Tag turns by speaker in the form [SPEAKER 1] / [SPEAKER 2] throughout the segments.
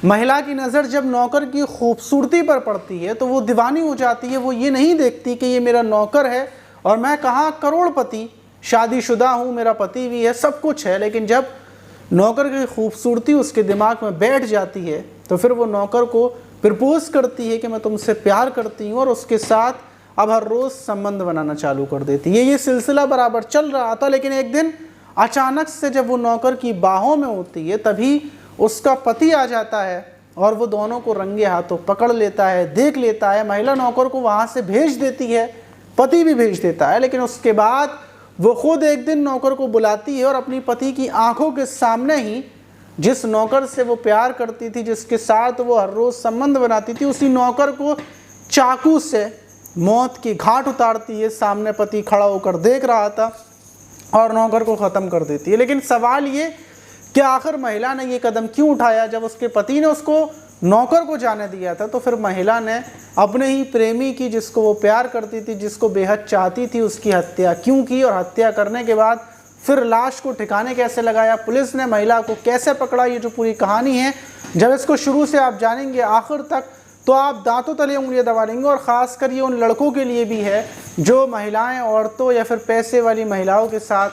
[SPEAKER 1] महिला की नज़र जब नौकर की खूबसूरती पर पड़ती है तो वो दीवानी हो जाती है। वो ये नहीं देखती कि ये मेरा नौकर है और मैं कहाँ करोड़पति, शादीशुदा हूँ, मेरा पति भी है, सब कुछ है, लेकिन जब नौकर की खूबसूरती उसके दिमाग में बैठ जाती है तो फिर वो नौकर को प्रपोज करती है कि मैं तुमसे प्यार करती हूँ, और उसके साथ अब हर रोज़ संबंध बनाना चालू कर देती है। ये सिलसिला बराबर चल रहा था, लेकिन एक दिन अचानक से जब वो नौकर की बाहों में होती है तभी उसका पति आ जाता है और वो दोनों को रंगे हाथों पकड़ लेता है, देख लेता है। महिला नौकर को वहाँ से भेज देती है, पति भी भेज देता है, लेकिन उसके बाद वो खुद एक दिन नौकर को बुलाती है और अपनी पति की आंखों के सामने ही जिस नौकर से वो प्यार करती थी, जिसके साथ वो हर रोज़ संबंध बनाती थी, उसी नौकर को चाकू से मौत की घाट उतारती है। सामने पति खड़ा होकर देख रहा था और नौकर को ख़त्म कर देती है। लेकिन सवाल ये कि आखिर महिला ने ये कदम क्यों उठाया? जब उसके पति ने उसको नौकर को जाने दिया था तो फिर महिला ने अपने ही प्रेमी की, जिसको वो प्यार करती थी, जिसको बेहद चाहती थी, उसकी हत्या क्यों की? और हत्या करने के बाद फिर लाश को ठिकाने कैसे लगाया? पुलिस ने महिला को कैसे पकड़ा? ये जो पूरी कहानी है, जब इसको शुरू से आप जानेंगे आखिर तक तो आप दांतों तले उंगलियां दबा लेंगे। और ख़ासकर ये उन लड़कों के लिए भी है जो महिलाएं, औरतों या फिर पैसे वाली महिलाओं के साथ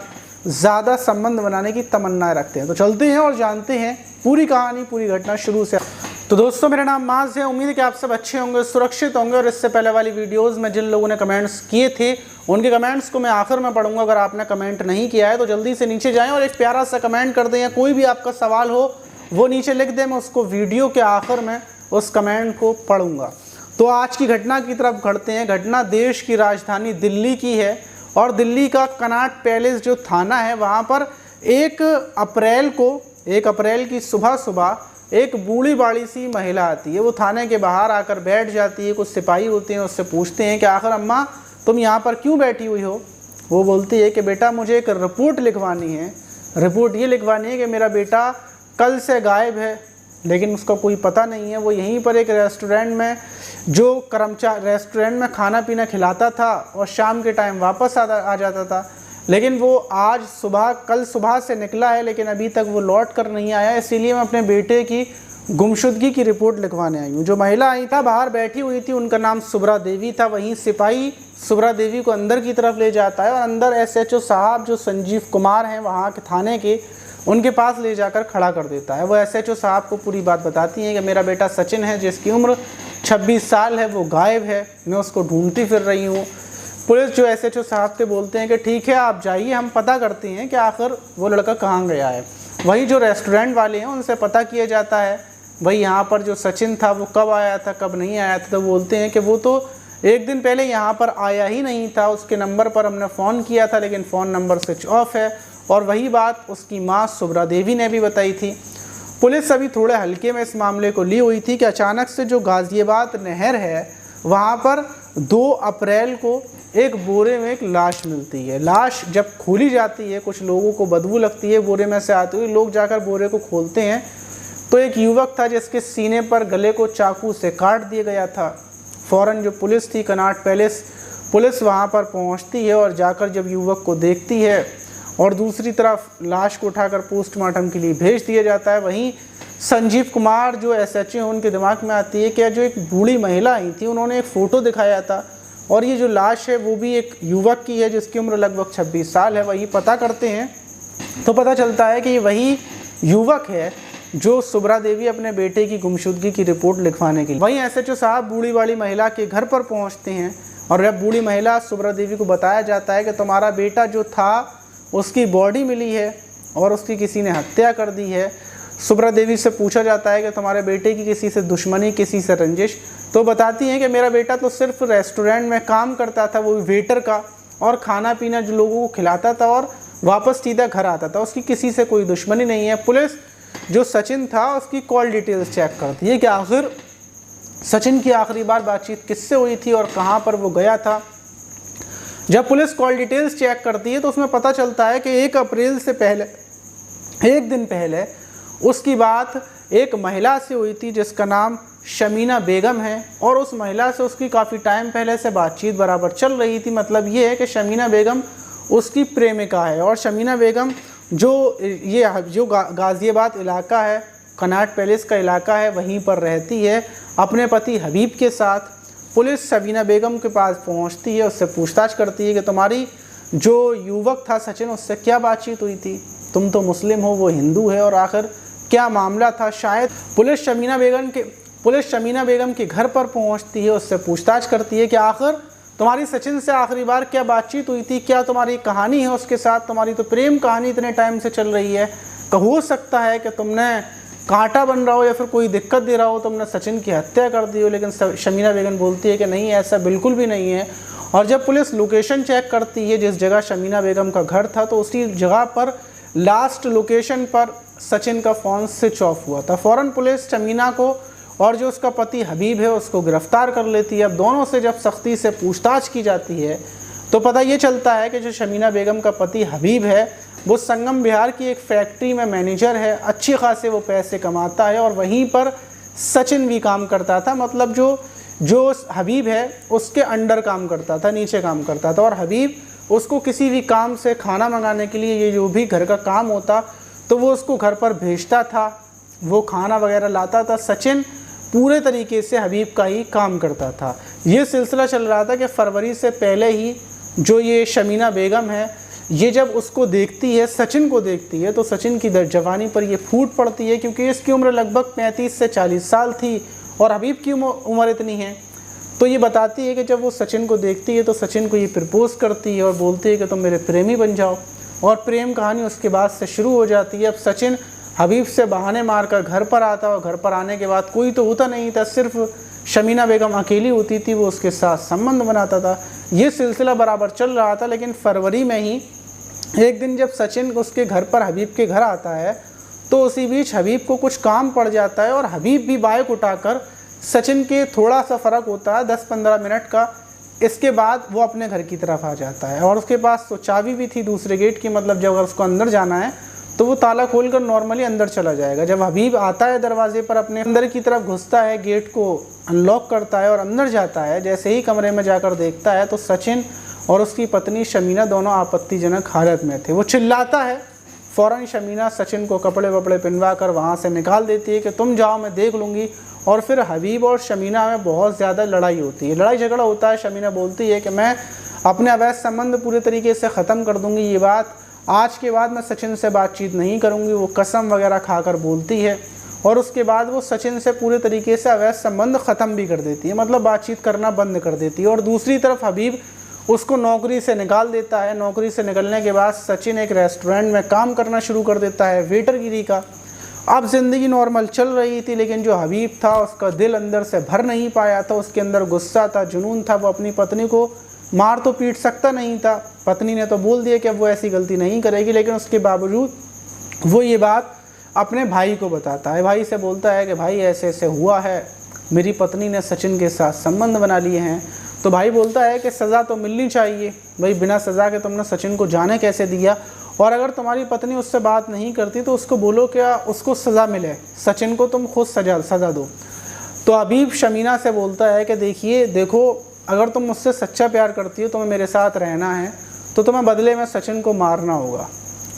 [SPEAKER 1] ज़्यादा संबंध बनाने की तमन्नाएं रखते हैं। तो चलते हैं और जानते हैं पूरी कहानी, पूरी घटना शुरू से। तो दोस्तों, मेरा नाम माज है। उम्मीद है कि आप सब अच्छे होंगे, सुरक्षित होंगे। और इससे पहले वाली वीडियोस में जिन लोगों ने कमेंट्स किए थे उनके कमेंट्स को मैं आखिर में पढ़ूंगा। अगर आपने कमेंट नहीं किया है तो जल्दी से नीचे जाएं और एक प्यारा सा कमेंट कर दें, या कोई भी आपका सवाल हो वो नीचे लिख दें, मैं उसको वीडियो के आखिर में उस कमेंट को पढ़ूंगा। तो आज की घटना की तरफ बढ़ते हैं। घटना देश की राजधानी दिल्ली की है और दिल्ली का कनॉट पैलेस जो थाना है वहाँ पर 1 अप्रैल की सुबह एक बूढ़ी बाड़ी सी महिला आती है। वो थाने के बाहर आकर बैठ जाती है। कुछ सिपाही होते हैं, उससे पूछते हैं कि आखिर अम्मा तुम यहाँ पर क्यों बैठी हुई हो? वो बोलती है कि बेटा मुझे एक रिपोर्ट लिखवानी है। रिपोर्ट ये लिखवानी है कि मेरा बेटा कल से गायब है, लेकिन उसका कोई पता नहीं है। वो यहीं पर एक रेस्टोरेंट में जो रेस्टोरेंट में खाना पीना खिलाता था और शाम के टाइम वापस आ जाता था, लेकिन वो कल सुबह से निकला है, लेकिन अभी तक वो लौट कर नहीं आया। इसीलिए मैं अपने बेटे की गुमशुदगी की रिपोर्ट लिखवाने आई हूँ। जो महिला आई था बाहर बैठी हुई थी, उनका नाम सुब्रा देवी था। वहीं सिपाही सुब्रा देवी को अंदर की तरफ ले जाता है और अंदर SHO साहब जो संजीव कुमार हैं वहाँ के थाने के, उनके पास ले जाकर खड़ा कर देता है। वो SHO साहब को पूरी बात बताती हैं कि मेरा बेटा सचिन है, जिसकी उम्र 26 साल है, वो गायब है, मैं उसको ढूंढती फिर रही हूँ। पुलिस जो SHO साहब से बोलते हैं कि ठीक है आप जाइए, हम पता करते हैं कि आखिर वो लड़का कहाँ गया है। वही जो रेस्टोरेंट वाले हैं उनसे पता किया जाता है भाई यहाँ पर जो सचिन था वो कब आया था, कब नहीं आया था। तो बोलते हैं कि वो तो एक दिन पहले यहाँ पर आया ही नहीं था, उसके नंबर पर हमने फ़ोन किया था लेकिन फ़ोन नंबर स्विच ऑफ है। और वही बात उसकी माँ सुब्रा देवी ने भी बताई थी। पुलिस अभी थोड़े हल्के में इस मामले को ली हुई थी कि अचानक से जो गाज़ियाबाद नहर है वहाँ पर 2 अप्रैल को एक बोरे में एक लाश मिलती है। लाश जब खोली जाती है, कुछ लोगों को बदबू लगती है बोरे में से आती हुई। लोग जाकर बोरे को खोलते हैं तो एक युवक था जिसके सीने पर गले को चाकू से काट दिया गया था। फ़ौरन जो पुलिस थी, कनॉट पैलेस पुलिस वहाँ पर पहुँचती है और जाकर जब युवक को देखती है और दूसरी तरफ लाश को उठाकर पोस्टमार्टम के लिए भेज दिया जाता है। वहीं संजीव कुमार जो SHO उनके दिमाग में आती है कि जो एक बूढ़ी महिला आई थी, उन्होंने एक फ़ोटो दिखाया था और ये जो लाश है वो भी एक युवक की है जिसकी उम्र लगभग 26 साल है। वही पता करते हैं तो पता चलता है कि ये वही युवक है जो सुब्रा देवी अपने बेटे की गुमशुदगी की रिपोर्ट लिखवाने के लिए। वहीं SHO साहब बूढ़ी वाली महिला के घर पर पहुंचते हैं और जब बूढ़ी महिला सुब्रा देवी को बताया जाता है कि तुम्हारा बेटा जो था उसकी बॉडी मिली है और उसकी किसी ने हत्या कर दी है। सुब्रा देवी से पूछा जाता है कि तुम्हारे बेटे की किसी से दुश्मनी, किसी से रंजिश? तो बताती हैं कि मेरा बेटा तो सिर्फ रेस्टोरेंट में काम करता था, वो भी वेटर का, और खाना पीना जो लोगों को खिलाता था और वापस सीधा घर आता था, उसकी किसी से कोई दुश्मनी नहीं है। पुलिस जो सचिन था उसकी कॉल डिटेल्स चेक करती है कि आखिर सचिन की आखिरी बार बातचीत किससे हुई थी और कहाँ पर वो गया था। जब पुलिस कॉल डिटेल्स चेक करती है तो उसमें पता चलता है कि 1 अप्रैल से पहले, एक दिन पहले, उसकी बात एक महिला से हुई थी जिसका नाम शमीना बेगम है और उस महिला से उसकी काफ़ी टाइम पहले से बातचीत बराबर चल रही थी। मतलब ये है कि शमीना बेगम उसकी प्रेमिका है और शमीना बेगम जो गाज़ियाबाद इलाका है कनॉट पैलेस का इलाका है, वहीं पर रहती है अपने पति हबीब के साथ। पुलिस शबीना बेगम के पास पहुंचती है, उससे पूछताछ करती है कि तुम्हारी जो युवक था सचिन, उससे क्या बातचीत हुई थी, तुम तो मुस्लिम हो, वो हिंदू है, और आखिर क्या मामला था। शायद पुलिस शमीना बेगम के घर पर पहुंचती है, उससे पूछताछ करती है कि आखिर तुम्हारी सचिन से आखिरी बार क्या बातचीत हुई थी, क्या तुम्हारी कहानी है उसके साथ, तुम्हारी तो प्रेम कहानी इतने टाइम से चल रही है, हो सकता है कि तुमने कांटा बन रहा हो या फिर कोई दिक्कत दे रहा हो, तुमने सचिन की हत्या कर दी हो। लेकिन शमीना बेगम बोलती है कि नहीं, ऐसा बिल्कुल भी नहीं है। और जब पुलिस लोकेशन चेक करती है जिस जगह शमीना बेगम का घर था, तो उसी जगह पर लास्ट लोकेशन पर सचिन का फ़ोन स्विच ऑफ हुआ था। फ़ौरन पुलिस शमीना को और जो उसका पति हबीब है उसको गिरफ़्तार कर लेती है। अब दोनों से जब सख्ती से पूछताछ की जाती है तो पता ये चलता है कि जो शमीना बेगम का पति हबीब है वो संगम बिहार की एक फैक्ट्री में मैनेजर है, अच्छी खासे वो पैसे कमाता है, और वहीं पर सचिन भी काम करता था। मतलब जो हबीब है उसके अंडर काम करता था, नीचे काम करता था, और हबीब उसको किसी भी काम से खाना मंगाने के लिए, ये जो भी घर का काम होता तो वो उसको घर पर भेजता था, वो खाना वगैरह लाता था। सचिन पूरे तरीके से हबीब का ही काम करता था। ये सिलसिला चल रहा था कि फरवरी से पहले ही जो ये शमीना बेगम है, ये जब उसको देखती है, सचिन को देखती है, तो सचिन की जवानी पर ये फूट पड़ती है, क्योंकि इसकी उम्र लगभग 35 से 40 साल थी और हबीब की उम्र इतनी है। तो ये बताती है कि जब वो सचिन को देखती है तो सचिन को ये प्रपोज़ करती है और बोलती है कि तुम मेरे प्रेमी बन जाओ, और प्रेम कहानी उसके बाद से शुरू हो जाती है। अब सचिन हबीब से बहाने मारकर घर पर आता, और घर पर आने के बाद कोई तो होता नहीं था, सिर्फ शमीना बेगम अकेली होती थी, वो उसके साथ संबंध बनाता था। ये सिलसिला बराबर चल रहा था। लेकिन फरवरी में ही एक दिन जब सचिन उसके घर पर हबीब के घर आता है, तो उसी बीच हबीब को कुछ काम पड़ जाता है, और हबीब भी बाइक उठाकर, सचिन के थोड़ा सा फ़र्क होता है 10-15 मिनट का, इसके बाद वो अपने घर की तरफ आ जाता है। और उसके पास तो चाबी भी थी दूसरे गेट की, मतलब जब अगर उसको अंदर जाना है तो वो ताला खोलकर नॉर्मली अंदर चला जाएगा। जब हबीब आता है दरवाजे पर, अपने अंदर की तरफ घुसता है, गेट को अनलॉक करता है और अंदर जाता है, जैसे ही कमरे में जाकर देखता है तो सचिन और उसकी पत्नी शमीना दोनों आपत्तिजनक हालत में थे। वो चिल्लाता है, फ़ौरन शमीना सचिन को कपड़े वपड़े पहनवा कर वहाँ से निकाल देती है कि तुम जाओ, मैं देख लूँगी। और फिर हबीब और शमीना में बहुत ज़्यादा लड़ाई होती है, लड़ाई झगड़ा होता है। शमीना बोलती है कि मैं अपने अवैध संबंध पूरे तरीके से ख़त्म कर दूँगी, ये बात आज के बाद मैं सचिन से बातचीत नहीं करूँगी। वो कसम वगैरह खाकर बोलती है, और उसके बाद वो सचिन से पूरे तरीके से अवैध संबंध ख़त्म भी कर देती है, मतलब बातचीत करना बंद कर देती है। और दूसरी तरफ हबीब उसको नौकरी से निकाल देता है। नौकरी से निकलने के बाद सचिन एक रेस्टोरेंट में काम करना शुरू कर देता है, वेटरगिरी का। अब ज़िंदगी नॉर्मल चल रही थी, लेकिन जो हबीब था उसका दिल अंदर से भर नहीं पाया था, उसके अंदर गुस्सा था, जुनून था। वो अपनी पत्नी को मार तो पीट सकता नहीं था, पत्नी ने तो बोल दिया कि अब वो ऐसी गलती नहीं करेगी, लेकिन उसके बावजूद वो ये बात अपने भाई को बताता है। भाई से बोलता है कि भाई ऐसे ऐसे हुआ है, मेरी पत्नी ने सचिन के साथ संबंध बना लिए हैं। तो भाई बोलता है कि सज़ा तो मिलनी चाहिए भाई, बिना सज़ा के तुमने सचिन को जाने कैसे दिया, और अगर तुम्हारी पत्नी उससे बात नहीं करती तो उसको बोलो क्या उसको सज़ा मिले, सचिन को तुम खुद सज़ा दो। तो हबीब शमीना से बोलता है कि देखो अगर तुम मुझसे सच्चा प्यार करती हो, तुम्हें मेरे साथ रहना है, तो तुम्हें बदले में सचिन को मारना होगा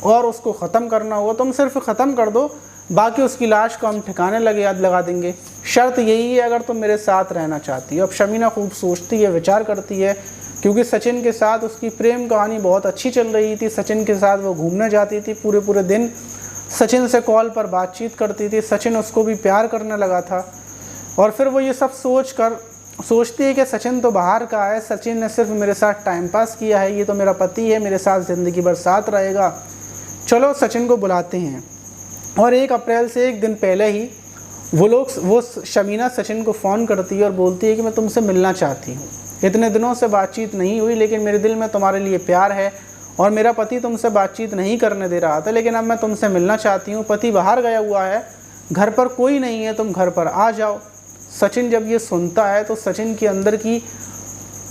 [SPEAKER 1] और उसको ख़त्म करना होगा। तुम सिर्फ ख़त्म कर दो, बाकी उसकी लाश को हम ठिकाने लगा देंगे। शर्त यही है अगर तुम मेरे साथ रहना चाहती हो। अब शमीना खूब सोचती है, विचार करती है, क्योंकि सचिन के साथ उसकी प्रेम कहानी बहुत अच्छी चल रही थी। सचिन के साथ वो घूमने जाती थी, पूरे दिन सचिन से कॉल पर बातचीत करती थी, सचिन उसको भी प्यार करने लगा था। और फिर वो ये सब सोचती है कि सचिन तो बाहर का है, सचिन ने सिर्फ मेरे साथ टाइम पास किया है, ये तो मेरा पति है, मेरे साथ ज़िंदगी भर साथ रहेगा, चलो सचिन को बुलाते हैं। और 1 अप्रैल से एक दिन पहले ही वो शमीना सचिन को फ़ोन करती है और बोलती है कि मैं तुमसे मिलना चाहती हूँ, इतने दिनों से बातचीत नहीं हुई, लेकिन मेरे दिल में तुम्हारे लिए प्यार है और मेरा पति तुमसे बातचीत नहीं करने दे रहा था, लेकिन अब मैं तुमसे मिलना चाहती हूँ। पति बाहर गया हुआ है, घर पर कोई नहीं है, तुम घर पर आ जाओ। सचिन जब ये सुनता है तो सचिन के अंदर की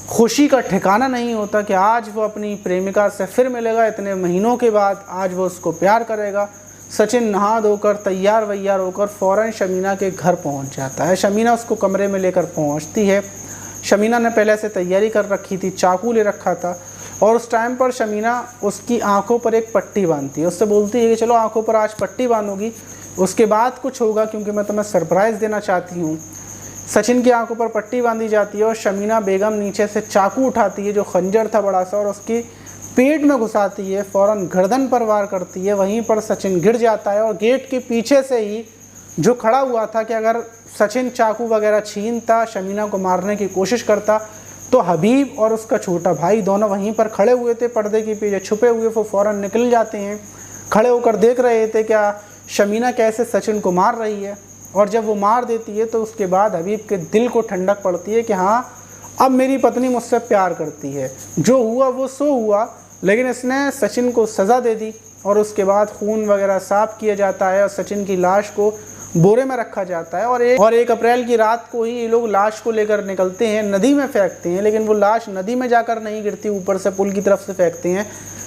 [SPEAKER 1] खुशी का ठिकाना नहीं होता कि आज वो अपनी प्रेमिका से फिर मिलेगा, इतने महीनों के बाद आज वो उसको प्यार करेगा। सचिन नहा धोकर तैयार वैयार होकर फ़ौरन शमीना के घर पहुंच जाता है। शमीना उसको कमरे में लेकर पहुंचती है। शमीना ने पहले से तैयारी कर रखी थी, चाकू ले रखा था, और उस टाइम पर शमीना उसकी आंखों पर एक पट्टी बांधती है। उससे बोलती है कि चलो आंखों पर आज पट्टी बांधूंगी, उसके बाद कुछ होगा क्योंकि मैं तुम्हें सरप्राइज़ देना चाहती हूँ। सचिन की आंखों पर पट्टी बांधी जाती है और शमीना बेगम नीचे से चाकू उठाती है जो खंजर था बड़ा सा और उसकी पेट में घुसाती है, फ़ौरन गर्दन पर वार करती है। वहीं पर सचिन गिर जाता है और गेट के पीछे से ही जो खड़ा हुआ था कि अगर सचिन चाकू वगैरह छीनता, शमीना को मारने की कोशिश करता, तो हबीब और उसका छोटा भाई दोनों वहीं पर खड़े हुए थे पर्दे के पीछे छुपे हुए। वो फ़ौरन निकल जाते हैं, खड़े होकर देख रहे थे क्या शमीना कैसे सचिन को मार रही है। और जब वो मार देती है तो उसके बाद हबीब के दिल को ठंडक पड़ती है कि हाँ, अब मेरी पत्नी मुझसे प्यार करती है। जो हुआ वो सो हुआ, लेकिन इसने सचिन को सज़ा दे दी। और उसके बाद खून वगैरह साफ़ किया जाता है और सचिन की लाश को बोरे में रखा जाता है। और 1 अप्रैल की रात को ही ये लोग लाश को लेकर निकलते हैं, नदी में फेंकते हैं। लेकिन वो लाश नदी में जाकर नहीं गिरती, ऊपर से पुल की तरफ से फेंकते हैं,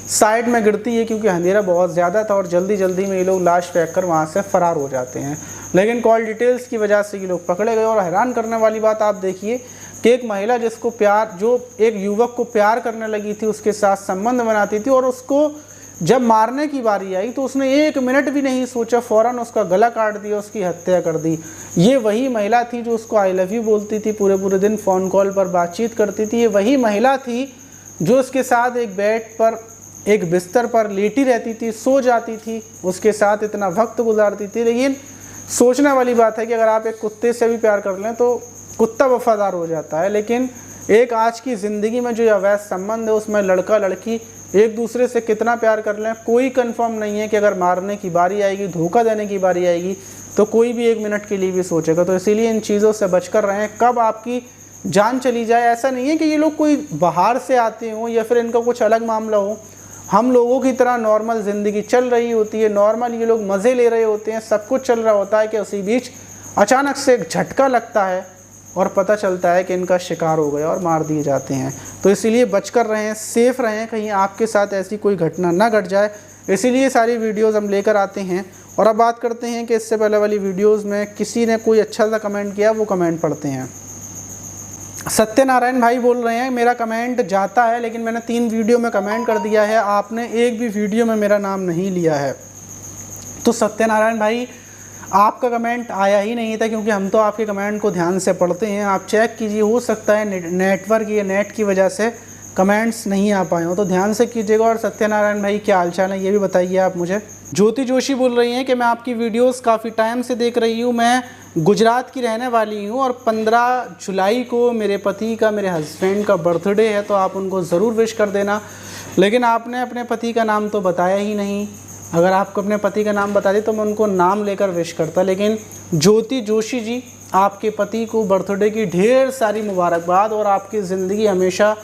[SPEAKER 1] साइड में गिरती है क्योंकि अंधेरा बहुत ज़्यादा था और जल्दी जल्दी में ये लोग लाश फेंक कर वहाँ से फ़रार हो जाते हैं। लेकिन कॉल डिटेल्स की वजह से ये लोग पकड़े गए। और हैरान करने वाली बात आप देखिए कि एक महिला जो एक युवक को प्यार करने लगी थी, उसके साथ संबंध बनाती थी, और उसको जब मारने की बारी आई तो उसने 1 मिनट भी नहीं सोचा, फ़ौरन उसका गला काट दिया, उसकी हत्या कर दी। ये वही महिला थी जो उसको आई लव यू बोलती थी, पूरे दिन फ़ोन कॉल पर बातचीत करती थी। ये वही महिला थी जो उसके साथ एक बेड पर, एक बिस्तर पर लेटी रहती थी, सो जाती थी, उसके साथ इतना वक्त गुजारती थी। लेकिन सोचने वाली बात है कि अगर आप एक कुत्ते से भी प्यार कर लें तो कुत्ता वफादार हो जाता है, लेकिन एक आज की ज़िंदगी में जो अवैध संबंध है उसमें लड़का लड़की एक दूसरे से कितना प्यार कर लें कोई कंफर्म नहीं है कि अगर मारने की बारी आएगी, धोखा देने की बारी आएगी तो कोई भी 1 मिनट के लिए भी सोचेगा। तो इसीलिए इन चीज़ों से बचकर रहें, कब आपकी जान चली जाए। ऐसा नहीं है कि ये लोग कोई बाहर से आते हों या फिर इनका कुछ अलग मामला हो, हम लोगों की तरह नॉर्मल ज़िंदगी चल रही होती है, नॉर्मल ये लोग मज़े ले रहे होते हैं, सब कुछ चल रहा होता है कि उसी बीच अचानक से एक झटका लगता है और पता चलता है कि इनका शिकार हो गया और मार दिए जाते हैं। तो इसीलिए बचकर रहें, सेफ़ रहें, कहीं आपके साथ ऐसी कोई घटना ना घट जाए। इसीलिए सारी वीडियोज़ हम लेकर आते हैं। और अब बात करते हैं कि इससे पहले वाली वीडियोज़ में किसी ने कोई अच्छा सा कमेंट किया, वो कमेंट पढ़ते हैं। सत्यनारायण भाई बोल रहे हैं मेरा कमेंट जाता है, लेकिन मैंने 3 वीडियो में कमेंट कर दिया है, आपने एक भी वीडियो में मेरा नाम नहीं लिया है। तो सत्यनारायण भाई आपका कमेंट आया ही नहीं था, क्योंकि हम तो आपके कमेंट को ध्यान से पढ़ते हैं। आप चेक कीजिए, हो सकता है नेटवर्क या नेट की वजह से कमेंट्स नहीं आ पाए हो, तो ध्यान से कीजिएगा। और सत्यनारायण भाई क्या हालचाल है ये भी बताइए आप मुझे। ज्योति जोशी बोल रही हैं कि मैं आपकी वीडियोस काफ़ी टाइम से देख रही हूँ, मैं गुजरात की रहने वाली हूँ और 15 जुलाई को मेरे पति का, मेरे हस्बैंड का बर्थडे है, तो आप उनको ज़रूर विश कर देना। लेकिन आपने अपने पति का नाम तो बताया ही नहीं। अगर आपको अपने पति का नाम बता दें तो मैं उनको नाम लेकर विश करता। लेकिन ज्योति जोशी जी, आपके पति को बर्थडे की ढेर सारी मुबारकबाद और आपकी ज़िंदगी हमेशा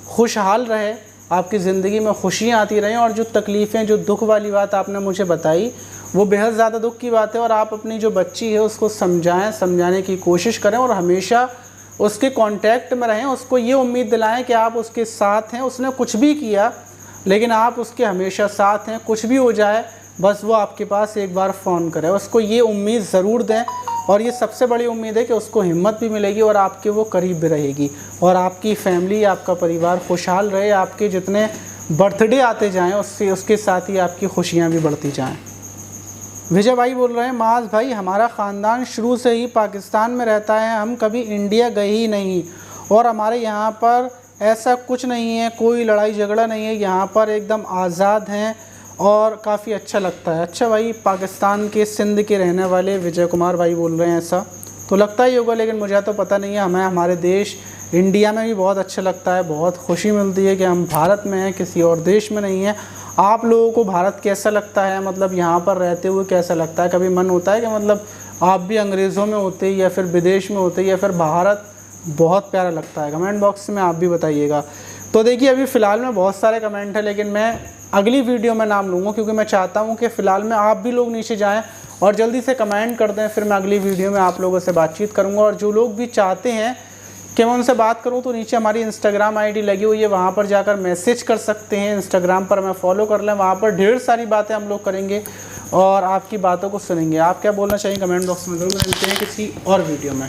[SPEAKER 1] खुशहाल रहे, आपकी ज़िंदगी में खुशियाँ आती रहें। और जो तकलीफ़ें, जो दुख वाली बात आपने मुझे बताई, वो बेहद ज़्यादा दुख की बात है। और आप अपनी जो बच्ची है उसको समझाएं, समझाने की कोशिश करें और हमेशा उसके कांटेक्ट में रहें। उसको ये उम्मीद दिलाएं कि आप उसके साथ हैं। उसने कुछ भी किया लेकिन आप उसके हमेशा साथ हैं, कुछ भी हो जाए बस वो आपके पास एक बार फ़ोन करे। उसको ये उम्मीद ज़रूर दें। और ये सबसे बड़ी उम्मीद है कि उसको हिम्मत भी मिलेगी और आपके वो करीब भी रहेगी और आपकी फैमिली, आपका परिवार खुशहाल रहे। आपके जितने बर्थडे आते जाएं उसके साथ ही आपकी खुशियां भी बढ़ती जाएं। विजय भाई बोल रहे हैं, माज भाई हमारा ख़ानदान शुरू से ही पाकिस्तान में रहता है, हम कभी इंडिया गए ही नहीं और हमारे यहाँ पर ऐसा कुछ नहीं है, कोई लड़ाई झगड़ा नहीं है, यहाँ पर एकदम आज़ाद हैं और काफ़ी अच्छा लगता है। अच्छा भाई, पाकिस्तान के सिंध के रहने वाले विजय कुमार भाई बोल रहे हैं ऐसा, तो लगता ही होगा, लेकिन मुझे तो पता नहीं है। हमें हमारे देश इंडिया में भी बहुत अच्छा लगता है, बहुत खुशी मिलती है कि हम भारत में हैं, किसी और देश में नहीं है। आप लोगों को भारत कैसा लगता है, मतलब यहाँ पर रहते हुए कैसा लगता है? कभी मन होता है कि मतलब आप भी अंग्रेज़ों में होते या फिर विदेश में होते या फिर भारत बहुत प्यारा लगता है? कमेंट बॉक्स में आप भी बताइएगा। तो देखिए, अभी फ़िलहाल में बहुत सारे कमेंट हैं, लेकिन मैं अगली वीडियो में नाम लूँगा, क्योंकि मैं चाहता हूँ कि फ़िलहाल में आप भी लोग नीचे जाएं और जल्दी से कमेंट कर दें। फिर मैं अगली वीडियो में आप लोगों से बातचीत करूँगा। और जो लोग भी चाहते हैं कि मैं उनसे बात करूँ तो नीचे हमारी इंस्टाग्राम आईडी लगी हुई है, वहाँ पर जाकर मैसेज कर सकते हैं। इंस्टाग्राम पर मैं फॉलो कर लें, वहाँ पर ढेर सारी बातें हम लोग करेंगे और आपकी बातों को सुनेंगे। आप क्या बोलना चाहिए कमेंट बॉक्स में ज़रूर। मिलते हैं किसी और वीडियो में।